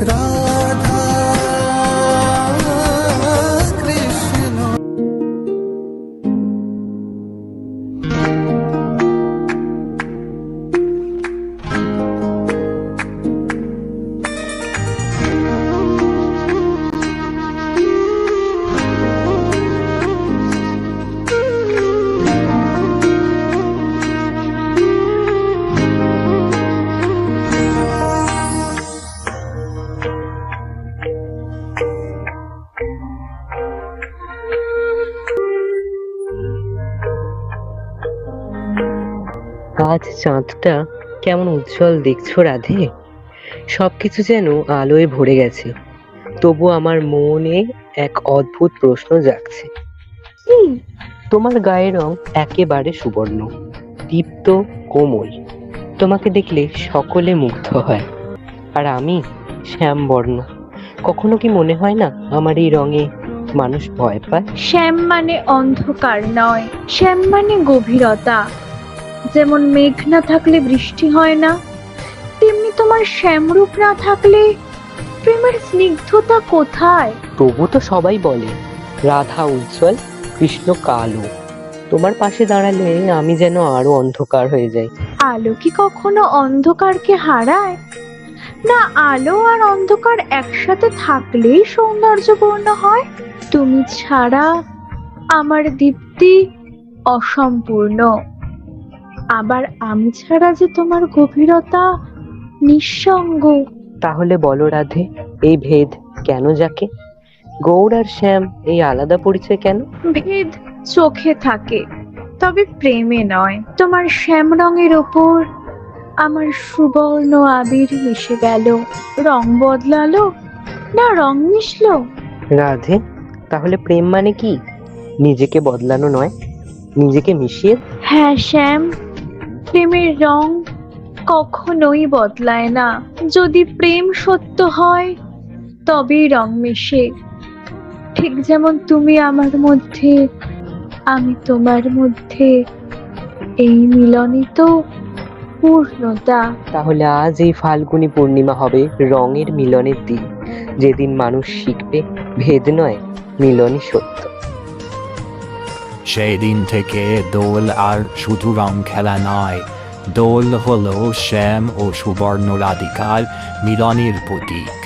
রাধা কৃষ্ণ। আজ চাঁদটা কেমন উজ্জ্বল দেখছো রাধে, সবকিছু যেন আলোয় ভরে গেছে। তবু আমার মনে এক অদ্ভুত প্রশ্ন জাগছে। তোমার গায়ের রং একেবারে সুবর্ণ, দীপ্ত, কোমল। তোমাকে দেখলে সকলে মুগ্ধ হয়। আর আমি শ্যামবর্ণ। কখনো কি মনে হয় না আমার এই রঙে মানুষ ভয় পায়? শ্যাম মানে অন্ধকার নয়, শ্যাম মানে গভীরতা। যেমন মেঘ না থাকলে বৃষ্টি হয় না, তেমনি তোমার শ্যামরূপ না থাকলে প্রেমের স্নিগ্ধতা কোথায়? তবু তো সবাই বলে রাধা উজ্জ্বল, কৃষ্ণ কালো। তোমার পাশে দাঁড়ালে আমি যেন আরো অন্ধকার হয়ে যাই। আলো কি কখনো অন্ধকারকে হারায়? না, আলো আর অন্ধকার একসাথে থাকলেই সৌন্দর্যপূর্ণ হয়। তুমি ছাড়া আমার দীপ্তি অসম্পূর্ণ, আবার আমি ছাড়া যে তোমার গভীরতা নিঃসঙ্গ। তাহলে বলো রাধে, এই ভেদ কেন যাকে? গৌড় আর শ্যাম এই আলাদা পরিচয় কেন? ভেদ চোখে থাকে, তবে প্রেমে নয়। তোমার শ্যাম রঙের ওপর আমার সুবর্ণ আবির মিশে গেল, রং বদলালো না রং মিশলো? রাধে, তাহলে প্রেম মানে কি? নিজেকে বদলানো নয়, নিজেকে মিশিয়ে। হ্যাঁ শ্যাম, প্রেমের রং কখনোই বদলায় না। যদি প্রেম সত্য হয় তবেই রং মেশে। ঠিক যেমন তুমি আমার মধ্যে, আমি তোমার মধ্যে, এই মিলনই তো পূর্ণতা। তাহলে আজ এই ফাল্গুনী পূর্ণিমা হবে রঙের মিলনের দিন, যেদিন মানুষ শিখবে ভেদ নয়, মিলনই সত্য। সেই দিন থেকে দোল আর শুধু রং খেলা নয়, দোল হলো শ্যাম ও সুবর্ণ রাধিকার মিলনের প্রতীক।